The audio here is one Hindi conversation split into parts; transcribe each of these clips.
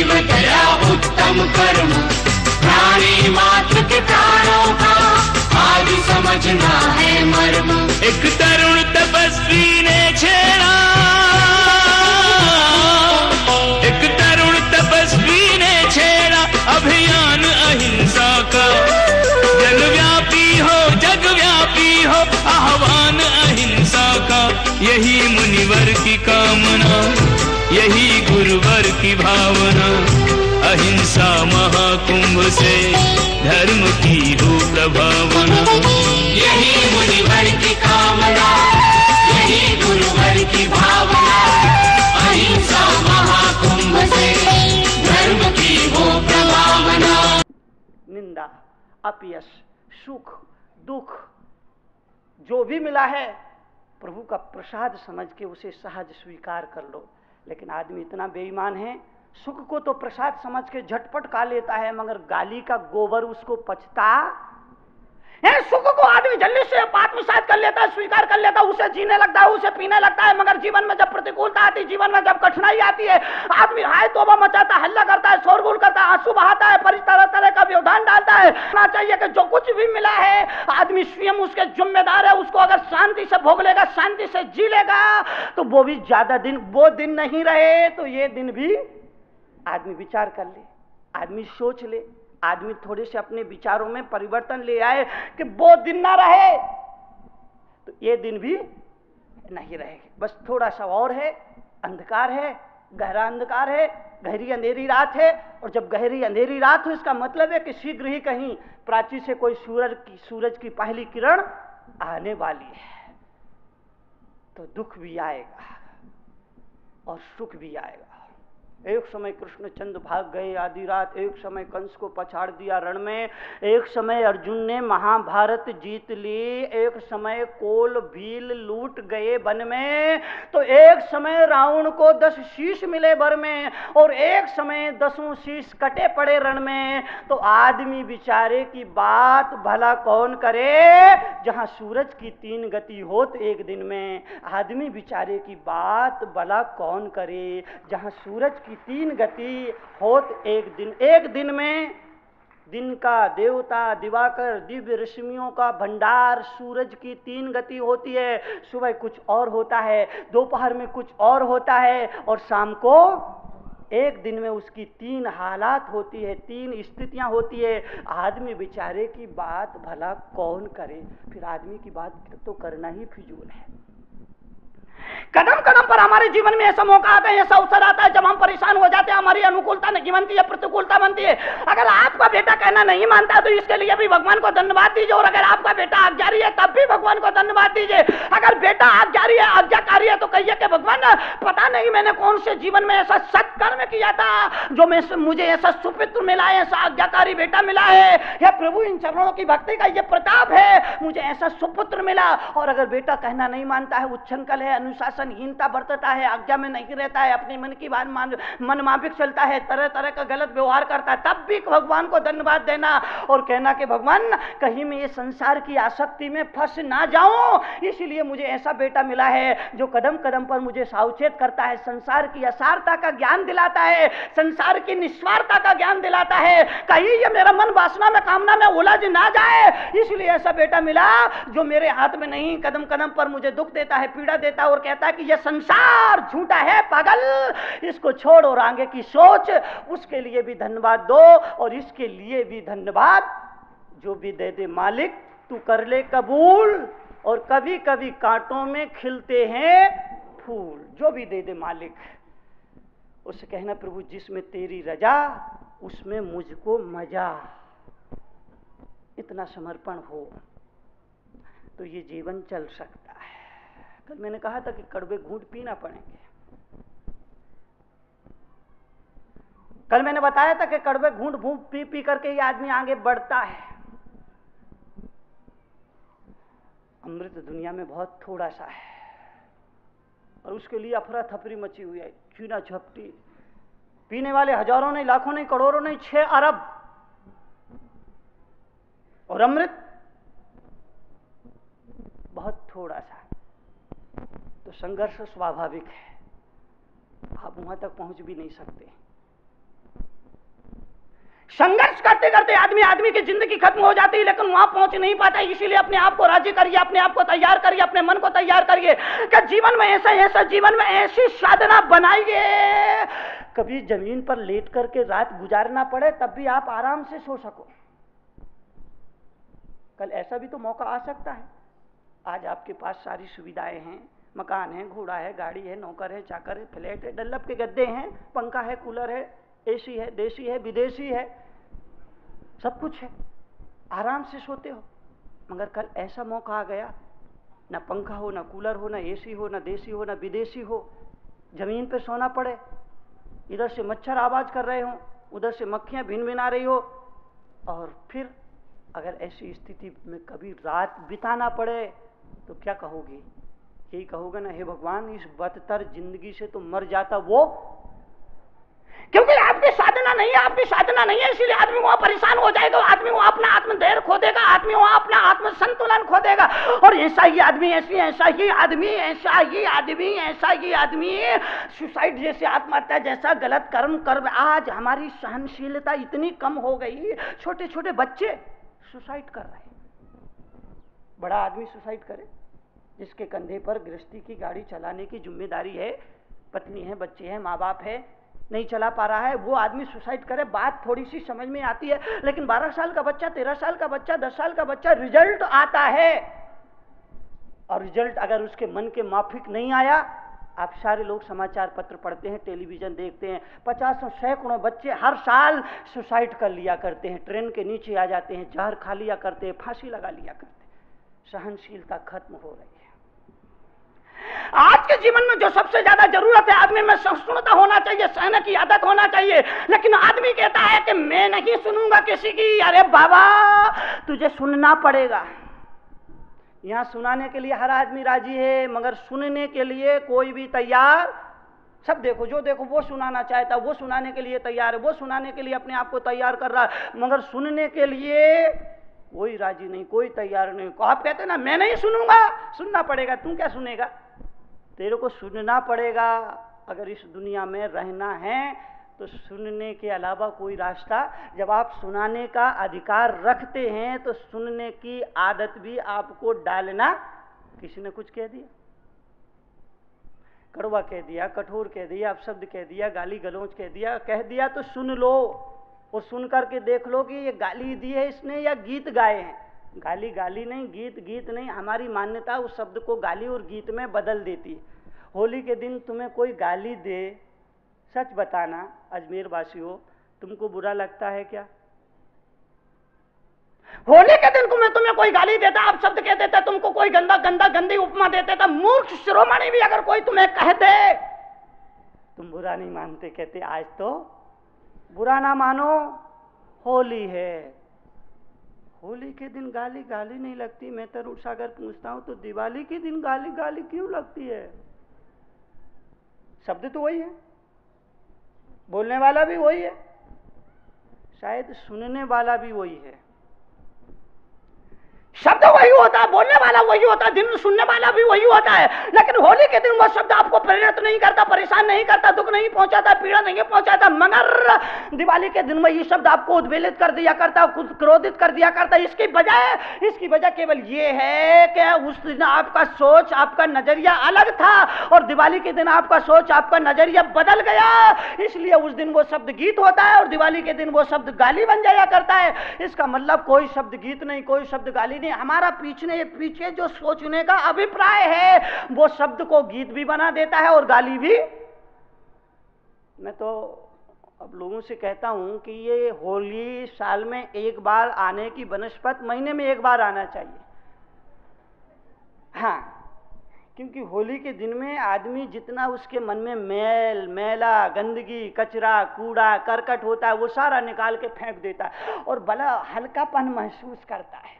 जीव दया उत्तम कर्म, प्राणी मात्र के प्राणों का आज समझना है मर्म। एक तरुण तपस्वी ने छेड़ा, एक तरुण तपस्वी ने छेड़ा अभियान अहिंसा का। जगव्यापी हो आह्वान अहिंसा का, यही मुनिवर की कामना, यही गुरुवर की भावना। अहिंसा महाकुंभ से धर्म की हो प्रभावना। यही मुनिवर की कामना, यही गुरुवर की भावना। अहिंसा महाकुंभ से धर्म की हो प्रभावना। निंदा, अपयश, सुख, दुख जो भी मिला है प्रभु का प्रसाद समझ के उसे सहज स्वीकार कर लो। लेकिन आदमी इतना बेईमान है, सुख को तो प्रसाद समझ के झटपट खा लेता है, मगर गाली का गोबर उसको पचता है। सुख को आदमी जल्दी से आत्मसात कर लेता है, स्वीकार कर लेता है, उसे जीने लगता है, उसे पीने लगता है। मगर जीवन में जब प्रतिकूलता आती, जीवन में जब कठिनाई आती है, आदमी हाय तौबा मचाता है, हल्ला करता है, शोरगुल करता है, आंसू बहाता है, तरह तरह का व्यवधान डालता है। कहना चाहिए कि जो कुछ भी मिला है आदमी स्वयं उसके जिम्मेदार है। उसको अगर शांति से भोग लेगा, शांति से जी लेगा, तो वो भी ज्यादा दिन, वो दिन नहीं रहे तो ये दिन भी आदमी विचार कर ले, आदमी सोच ले, आदमी थोड़े से अपने विचारों में परिवर्तन ले आए कि वो दिन ना रहे तो ये दिन भी नहीं रहेगा। बस थोड़ा सा और है, अंधकार है, गहरा अंधकार है, गहरी अंधेरी रात है। और जब गहरी अंधेरी रात हो, इसका मतलब है कि शीघ्र ही कहीं प्राची से कोई सूरज की पहली किरण आने वाली है। तो दुख भी आएगा और सुख भी आएगा। एक समय कृष्णचंद्र भाग गए आधी रात, एक समय कंस को पछाड़ दिया रण में, एक समय अर्जुन ने महाभारत जीत ली, एक समय कोल भील लूट गए वन में, तो एक समय रावण को 10 शीश मिले वर में, और एक समय 10 शीश कटे पड़े रण में। तो आदमी बेचारे की बात भला कौन करे, जहां सूरज की 3 गति होत एक दिन में। आदमी बेचारे की बात भला कौन करे, जहां सूरज की 3 गति होत एक दिन में। दिन का देवता दिवाकर, दिव्य रश्मियों का भंडार, सूरज की 3 गति होती है। सुबह कुछ और होता है, दोपहर में कुछ और होता है, और शाम को एक दिन में उसकी 3 हालात होती है, 3 स्थितियां होती है। आदमी बेचारे की बात भला कौन करे, फिर आदमी की बात तो करना ही फिजूल है। कदम कदम पर हमारे जीवन में ऐसा मौका आता है, ऐसा अवसर आता है जब हम परेशान हो जाते हैं, हमारी अनुकूलता नहीं बनती है, प्रतिकूलता बनती है। अगर आपका बेटा कहना नहीं मानता तो इसके लिए भी भगवान को धन्यवाद दीजिए, और अगर आपका बेटा आज्ञाकारी है तब भी भगवान को धन्यवाद दीजिए। अगर बेटा आज्ञाकारी है तो कहिए कि भगवान पता नहीं मैंने कौन से जीवन में ऐसा सत्कर्म किया था जो मुझे ऐसा सुपुत्र मिला है, ऐसा आज्ञाकारी बेटा मिला है। हे प्रभु, इन चरणों की भक्ति का ये प्रताप है, मुझे ऐसा सुपुत्र मिला। और अगर बेटा कहना नहीं मानता है, उच्छृंखल है, अनुशासनहीनता बरतता है, आज्ञा में नहीं रहता है, अपनी मन की बात मन माफिक चलता है, तरह तरह का गलत व्यवहार करता है, तब भी भगवान को धन्यवाद देना और कहना कि भगवान कहीं मैं ये संसार की आसक्ति में फंस ना जाऊं, इसलिए मुझे ऐसा बेटा मिला है जो कदम कदम पर मुझे सावचेत करता है, संसार की असारता का ज्ञान दिलाता है, संसार की निस्वार्थता का ज्ञान दिलाता है, कहीं ये मेरा मन वासना में कामना में उलझ ना जाए, इसलिए ऐसा बेटा मिला जो मेरे हाथ में नहीं, कदम कदम पर मुझे दुख देता है, पीड़ा देता है, और कहता है कि ये संसार झूठा है पागल, इसको छोड़ और आगे की सोच। उसके लिए भी धन्यवाद दो और इसके लिए भी धन्यवाद, जो भी दे दे मालिक तू कर ले कबूल। और कभी कभी कांटों में खिलते हैं फूल, जो भी दे दे मालिक उससे कहना प्रभु जिसमें तेरी रजा उसमें मुझको मजा। इतना समर्पण हो तो ये जीवन चल सकता है। कल मैंने कहा था कि कड़वे घूंट पीना पड़ेंगे। कल मैंने बताया था कि कड़वे घूंट पी पी करके ही आदमी आगे बढ़ता है। अमृत दुनिया में बहुत थोड़ा सा है और उसके लिए अफरा थफरी मची हुई है, छीना झपटी। पीने वाले हजारों नहीं, लाखों नहीं, करोड़ों नहीं, 6 अरब। और अमृत बहुत थोड़ा सा। तो संघर्ष स्वाभाविक है, आप वहां तक पहुंच भी नहीं सकते। संघर्ष करते करते आदमी की जिंदगी खत्म हो जाती है, लेकिन वहां पहुंच नहीं पाता। इसीलिए अपने आप को राजी करिए, अपने आप को तैयार करिए, अपने मन को तैयार करिए कि जीवन में ऐसा जीवन में ऐसी साधना बनाइए कभी जमीन पर लेट करके रात गुजारना पड़े तब भी आप आराम से सो सको। कल ऐसा भी तो मौका आ सकता है। आज आपके पास सारी सुविधाएं हैं, मकान है, घोड़ा है, गाड़ी है, नौकर है, चाकर है, फ्लैट है, डल्लब के गद्दे हैं, पंखा है, कूलर है, एसी है, देसी है, विदेशी है, सब कुछ है, आराम से सोते हो। मगर कल ऐसा मौका आ गया, ना पंखा हो, ना कूलर हो, ना एसी हो, ना देसी हो, ना विदेशी हो, जमीन पे सोना पड़े, इधर से मच्छर आवाज कर रहे हो, उधर से मक्खियां भिन भिना रही हो, और फिर अगर ऐसी स्थिति में कभी रात बिताना पड़े तो क्या कहोगे? यही कहोगे ना, हे भगवान इस बदतर जिंदगी से तो मर जाता वो। क्योंकि आपकी साधना नहीं है, आपकी साधना नहीं है, इसीलिए आदमी वहां परेशान हो जाएगा, आदमी वहां अपना आत्मधैर्य खो देगा, आदमी वहां अपना आत्म संतुलन खो देगा। और ऐसा ही आदमी सुसाइड जैसे आत्महत्या जैसा गलत कर्म कर। आज हमारी सहनशीलता इतनी कम हो गई, छोटे छोटे बच्चे सुसाइड कर रहे हैं। बड़ा आदमी सुसाइड करे जिसके कंधे पर गृहस्थी की गाड़ी चलाने की जिम्मेदारी है, पत्नी है, बच्चे हैं, माँ बाप है, नहीं चला पा रहा है, वो आदमी सुसाइड करे। बात थोड़ी सी समझ में आती है, लेकिन 12 साल का बच्चा, 13 साल का बच्चा, 10 साल का बच्चा, रिजल्ट आता है और रिजल्ट अगर उसके मन के माफिक नहीं आया, आप सारे लोग समाचार पत्र पढ़ते हैं, टेलीविजन देखते हैं, 50 सैकड़ों बच्चे हर साल सुसाइड कर लिया करते हैं, ट्रेन के नीचे आ जाते हैं, जहर खा लिया करते हैं, फांसी लगा लिया करते हैं। सहनशीलता खत्म हो रही है। आज के जीवन में जो सबसे ज्यादा जरूरत है, आदमी में सहिष्णुता होना चाहिए, सहने की आदत होना चाहिए। लेकिन आदमी कहता है कि मैं नहीं सुनूंगा किसी की। अरे बाबा, तुझे सुनना पड़ेगा। यहां सुनाने के लिए हर आदमी राजी है, मगर सुनने के लिए कोई भी तैयार। सब देखो, जो देखो वो सुनाना चाहता, वो सुनाने के लिए तैयार है, वो सुनाने के लिए अपने आप को तैयार कर रहा है, मगर सुनने के लिए कोई राजी नहीं, कोई तैयार नहीं। आप कहते ना मैं नहीं सुनूंगा, सुनना पड़ेगा। तू क्या सुनेगा? तेरे को सुनना पड़ेगा। अगर इस दुनिया में रहना है तो सुनने के अलावा कोई रास्ता। जब आप सुनाने का अधिकार रखते हैं तो सुनने की आदत भी आपको डालना। किसी ने कुछ कह दिया, कड़वा कह दिया, कठोर कह दिया, अपशब्द कह दिया, गाली गलौज कह दिया तो सुन लो और सुन करके देख लो कि ये गाली दी है इसने या गीत गाए हैं। गाली नहीं, गीत नहीं। हमारी मान्यता उस शब्द को गाली और गीत में बदल देती है। होली के दिन तुम्हें कोई गाली दे, सच बताना अजमेर वासियों, तुमको बुरा लगता है क्या? होली के दिन तुम्हें कोई गाली देता, आप शब्द कह देता, तुमको कोई गंदी उपमा देते था, मूर्ख शिरोमणि भी अगर कोई तुम्हें कह दे, तुम बुरा नहीं मानते, कहते आज तो बुरा ना मानो, होली है। होली के दिन गाली नहीं लगती। मैं तरुण सागर पूछता हूं तो दिवाली के दिन गाली क्यों लगती है? शब्द तो वही है, बोलने वाला भी वही है, शायद सुनने वाला भी वही है। शब्द वही होता है, बोलने वाला वही होता है, दिन सुनने वाला भी वही होता है। लेकिन होली के दिन वो शब्द आपको प्रेरित नहीं करता, परेशान नहीं करता, दुख नहीं पहुंचाता, पीड़ा नहीं पहुंचाता। मगर दिवाली के दिन वही शब्द आपको उद्वेलित कर दिया करता, खुद क्रोधित कर दिया करता। इसकी वजह केवल ये है कि उस दिन आपका सोच, आपका नजरिया अलग था और दिवाली के दिन आपका सोच, आपका नजरिया बदल गया। इसलिए उस दिन वो शब्द गीत होता है और दिवाली के दिन वो शब्द गाली बन जाया करता है। इसका मतलब कोई शब्द गीत नहीं, कोई शब्द गाली नहीं। हमारा पीछे जो सोचने का अभिप्राय है वो शब्द को गीत भी बना देता है और गाली भी। मैं तो अब लोगों से कहता हूं कि ये होली साल में एक बार आने की बनस्पत महीने में एक बार आना चाहिए। हाँ, क्योंकि होली के दिन में आदमी जितना उसके मन में मैला, गंदगी, कचरा, कूड़ा, करकट होता है वो सारा निकाल के फेंक देता है और बड़ा हल्कापन महसूस करता है।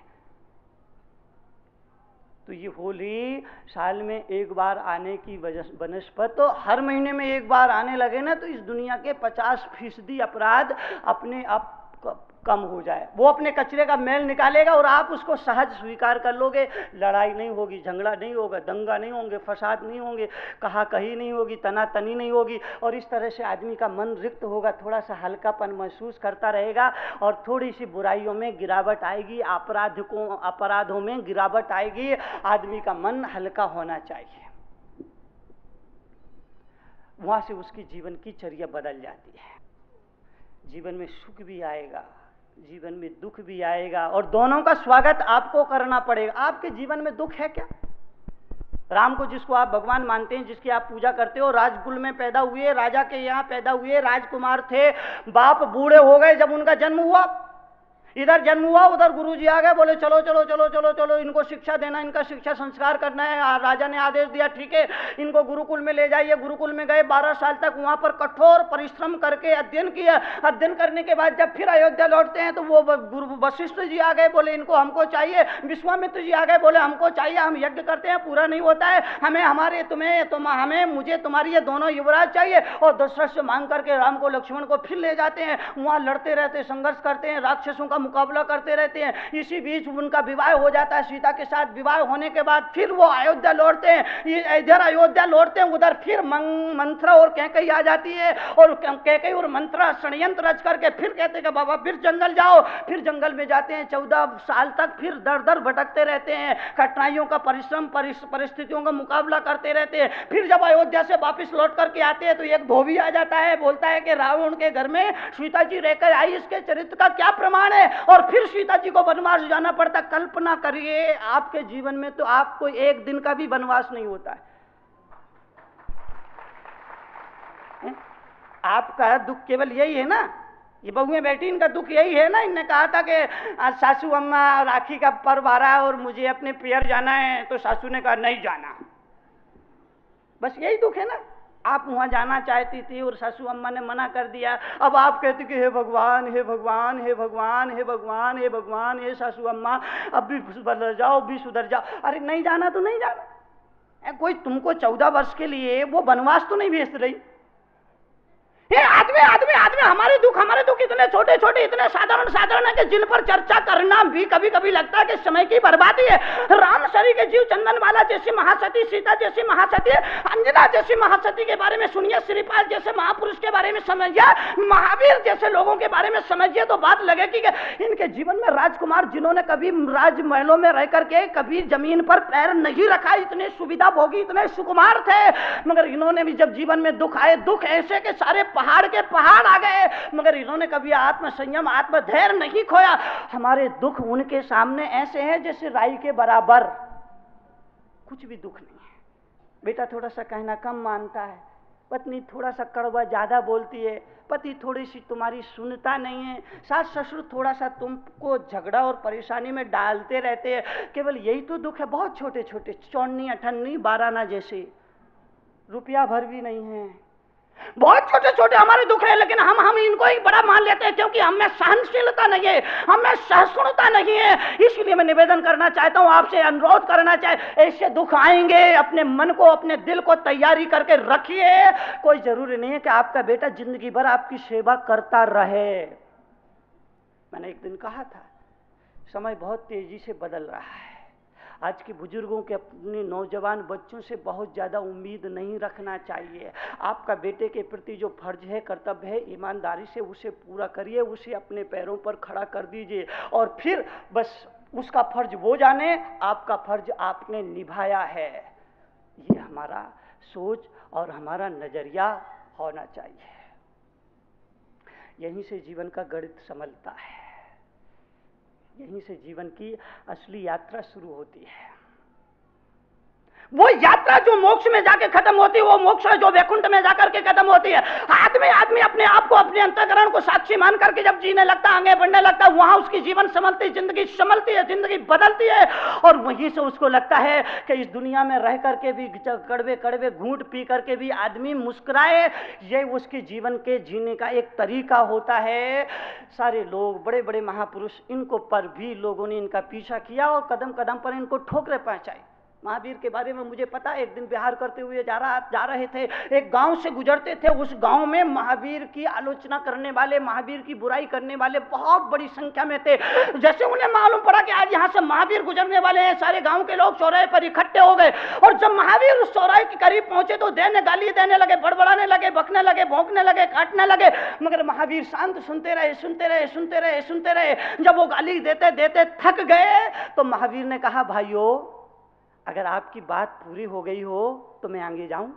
तो ये होली साल में एक बार आने की बनस्पत तो हर महीने में एक बार आने लगे ना तो इस दुनिया के 50% अपराध अपने आप कम हो जाए, वो अपने कचरे का मैल निकालेगा और आप उसको सहज स्वीकार कर लोगे। लड़ाई नहीं होगी, झगड़ा नहीं होगा, दंगा नहीं होंगे, फसाद नहीं होंगे, कहा कही नहीं होगी, तनातनी नहीं होगी, और इस तरह से आदमी का मन रिक्त होगा, थोड़ा सा हल्कापन महसूस करता रहेगा और थोड़ी सी बुराइयों में गिरावट आएगी, अपराधों में गिरावट आएगी। आदमी का मन हल्का होना चाहिए, वहां से उसकी जीवन की चर्या बदल जाती है। जीवन में सुख भी आएगा, जीवन में दुख भी आएगा, और दोनों का स्वागत आपको करना पड़ेगा। आपके जीवन में दुख है क्या? राम को, जिसको आप भगवान मानते हैं, जिसकी आप पूजा करते हो, राजकुल में पैदा हुए, राजा के यहाँ पैदा हुए, राजकुमार थे, बाप बूढ़े हो गए जब उनका जन्म हुआ, इधर जन्म हुआ, उधर गुरुजी आ गए, बोले चलो चलो चलो चलो चलो इनको शिक्षा देना, इनका शिक्षा संस्कार करना है। राजा ने आदेश दिया, ठीक है इनको गुरुकुल में ले जाइए। गुरुकुल में गए, 12 साल तक वहां पर कठोर परिश्रम करके अध्ययन किया। अध्ययन करने के बाद जब फिर अयोध्या लौटते हैं तो वो गुरु वशिष्ठ जी आ गए, बोले इनको हमको चाहिए। विश्वामित्र जी आ गए, बोले हमको चाहिए, हम यज्ञ करते हैं पूरा नहीं होता है, हमें हमारे हमें मुझे तुम्हारी ये दोनों युवराज चाहिए। और दशरथ से मांग करके राम को लक्ष्मण को फिर ले जाते हैं, वहां लड़ते रहते, संघर्ष करते हैं, राक्षसों का मुकाबला करते रहते हैं। इसी बीच उनका विवाह हो जाता है सीता के साथ। विवाह होने के बाद फिर वो अयोध्या लौटते हैं। इधर अयोध्या लौटते हैं, उधर फिर मंथरा और कैकेयी आ जाती है, और कैकेयी और मंथरा षड्यंत्र रच करके फिर कहते हैं कि बाबा फिर जंगल जाओ। फिर जंगल में जाते हैं, 14 साल तक फिर दर दर भटकते रहते हैं, कठिनाइयों का परिश्रम परिस्थितियों का मुकाबला करते रहते हैं। फिर जब अयोध्या से वापिस लौट करके आते हैं तो एक धोबी आ जाता है, बोलता है कि रावण के घर में सीता जी रहकर आई, इसके चरित्र का क्या प्रमाण है? और फिर सीता जी को वनवास जाना पड़ता। कल्पना करिए आपके जीवन में तो आपको एक दिन का भी वनवास नहीं होता है। आपका दुख केवल यही है ना, ये बहुएं बेटी इनका दुख यही है ना। इनने कहा था कि सासू अम्मा राखी का पर्व आ रहा है और मुझे अपने पियर जाना है, तो सासू ने कहा नहीं जाना। बस यही दुख है ना। आप वहां जाना चाहती थी और सासू अम्मा ने मना कर दिया। अब आप कहते कि हे भगवान हे भगवान हे भगवान हे भगवान हे भगवान हे सासू अम्मा अब भी बदल जाओ, भी सुधर जाओ। अरे नहीं जाना तो नहीं जाना। कोई तुमको 14 वर्ष के लिए वो वनवास तो नहीं भेज रही। ये आदमी आदमी आदमी हमारे दुख इतने छोटे छोटे, इतने साधारण साधारण है कि जिन पर चर्चा करना भी कभी कभी लगता है कि समय की बर्बादी है। राम शरी के जीव चंदन वाला जैसी महासती, सीता जैसी महासती, अंजना जैसी महासती के बारे में सुनिए, श्रीपाल जैसे महापुरुष के बारे में समझिए, महावीर जैसे लोगों के बारे में समझिए, तो बात लगेगी कि इनके जीवन में राजकुमार जिन्होंने कभी राजमहलों में रह करके कभी जमीन पर पैर नहीं रखा, इतने सुविधा भोगी, इतने सुकुमार थे, मगर इन्होंने भी जब जीवन में दुख आए, दुख ऐसे के सारे पहाड़ के पहाड़ आ गए, मगर इन्होंने कभी आत्म संयम आत्म धैर्य नहीं खोया। हमारे दुख उनके सामने ऐसे हैं जैसे राई के बराबर, कुछ भी दुख नहीं है। बेटा थोड़ा सा कहना कम मानता है, पत्नी थोड़ा सा कड़वा ज्यादा बोलती है, पति थोड़ी सी तुम्हारी सुनता नहीं है, सास ससुर थोड़ा सा तुमको झगड़ा और परेशानी में डालते रहते हैं। केवल यही तो दुख है, बहुत छोटे छोटे, चौन्नी अठन्नी बाराना जैसे, रुपया भर भी नहीं है, बहुत छोटे छोटे हमारे दुख है। लेकिन हम इनको ही बड़ा मान लेते हैं क्योंकि हमें सहनशीलता नहीं है, हमें सहिष्णुता नहीं है। इसलिए मैं निवेदन करना चाहता हूं, आपसे अनुरोध करना चाहे, ऐसे दुख आएंगे, अपने मन को अपने दिल को तैयारी करके रखिए। कोई जरूरी नहीं है कि आपका बेटा जिंदगी भर आपकी सेवा करता रहे। मैंने एक दिन कहा था, समय बहुत तेजी से बदल रहा है। आज के बुजुर्गों के अपने नौजवान बच्चों से बहुत ज़्यादा उम्मीद नहीं रखना चाहिए। आपका बेटे के प्रति जो फर्ज है, कर्तव्य है, ईमानदारी से उसे पूरा करिए, उसे अपने पैरों पर खड़ा कर दीजिए, और फिर बस उसका फर्ज वो जाने, आपका फर्ज आपने निभाया है। ये हमारा सोच और हमारा नज़रिया होना चाहिए। यहीं से जीवन का गणित संभलता है, यहीं से जीवन की असली यात्रा शुरू होती है। वो यात्रा जो मोक्ष में जाके खत्म होती है, वो मोक्ष है जो वैकुंठ में जाकर के खत्म होती है। आदमी अपने आप को, अपने अंतःकरण को साक्षी मान करके जब जीने लगता, आगे बढ़ने लगता, वहां उसकी जीवन संभलती, जिंदगी संभलती है, जिंदगी बदलती है। और वहीं से उसको लगता है कि इस दुनिया में रह करके भी, कड़वे कड़वे घूंट पी करके भी आदमी मुस्कुराए, ये उसके जीवन के जीने का एक तरीका होता है। सारे लोग, बड़े बड़े महापुरुष, इनको पर भी लोगों ने इनका पीछा किया और कदम कदम पर इनको ठोकरें पहुंचाई। महावीर के बारे में मुझे पता है। एक दिन विहार करते हुए जा रहे थे, एक गांव से गुजरते थे। उस गांव में महावीर की आलोचना करने वाले, महावीर की बुराई करने वाले बहुत बड़ी संख्या में थे। जैसे उन्हें मालूम पड़ा कि आज यहाँ से महावीर गुजरने वाले हैं, सारे गांव के लोग चौराहे पर इकट्ठे हो गए। और जब महावीर उस चौराहे के करीब पहुंचे तो गाली देने लगे, बड़बड़ाने लगे, बकने लगे, भौंकने लगे, काटने लगे। मगर महावीर शांत सुनते रहे, सुनते रहे, सुनते रहे, सुनते रहे। जब वो गाली देते देते थक गए तो महावीर ने कहा, भाइयों अगर आपकी बात पूरी हो गई हो तो मैं आगे जाऊं।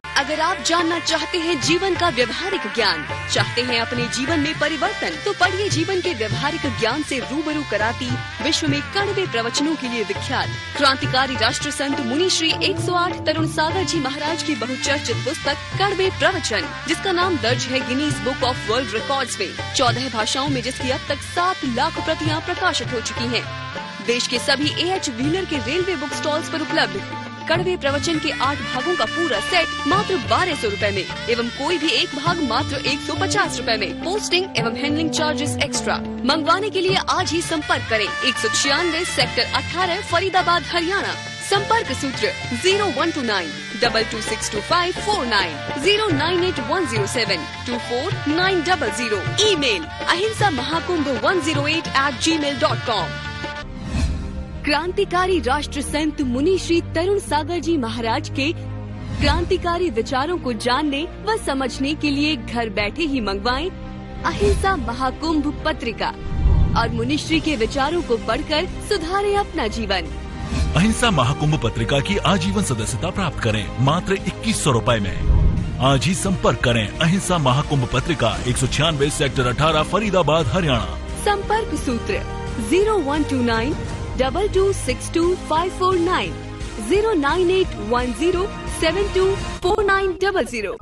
अगर आप जानना चाहते हैं जीवन का व्यवहारिक ज्ञान, चाहते हैं अपने जीवन में परिवर्तन, तो पढ़िए जीवन के व्यवहारिक ज्ञान से रूबरू कराती विश्व में कड़वे प्रवचनों के लिए विख्यात क्रांतिकारी राष्ट्र संत मुनि श्री 108 तरुण सागर जी महाराज की बहुचर्चित पुस्तक कड़वे प्रवचन, जिसका नाम दर्ज है Guinness book of world records में, 14 भाषाओं में, जिसकी अब तक 7 लाख प्रतियां प्रकाशित हो चुकी हैं। देश के सभी A.H. व्हीलर के रेलवे बुक स्टॉल्स पर उपलब्ध कड़वे प्रवचन के 8 भागों का पूरा सेट मात्र 1200 रुपए में एवं कोई भी एक भाग मात्र 150 रुपए में। पोस्टिंग एवं हैंडलिंग चार्जेस एक्स्ट्रा। मंगवाने के लिए आज ही संपर्क करें 196 सेक्टर 18 फरीदाबाद हरियाणा। संपर्क सूत्र 0129 226254 098 2490 ईमेल ahimsamahakubh108@gmail.com। क्रांतिकारी राष्ट्र संत मुनि श्री तरुण सागर जी महाराज के क्रांतिकारी विचारों को जानने व समझने के लिए घर बैठे ही मंगवाएं अहिंसा महाकुंभ पत्रिका और मुनिश्री के विचारों को पढ़कर सुधारें अपना जीवन। अहिंसा महाकुंभ पत्रिका की आजीवन सदस्यता प्राप्त करें मात्र 2100 रुपए में। आज ही संपर्क करें अहिंसा महाकुंभ पत्रिका 196 सेक्टर 18 फरीदाबाद हरियाणा। संपर्क सूत्र 0129 226254 09810724900।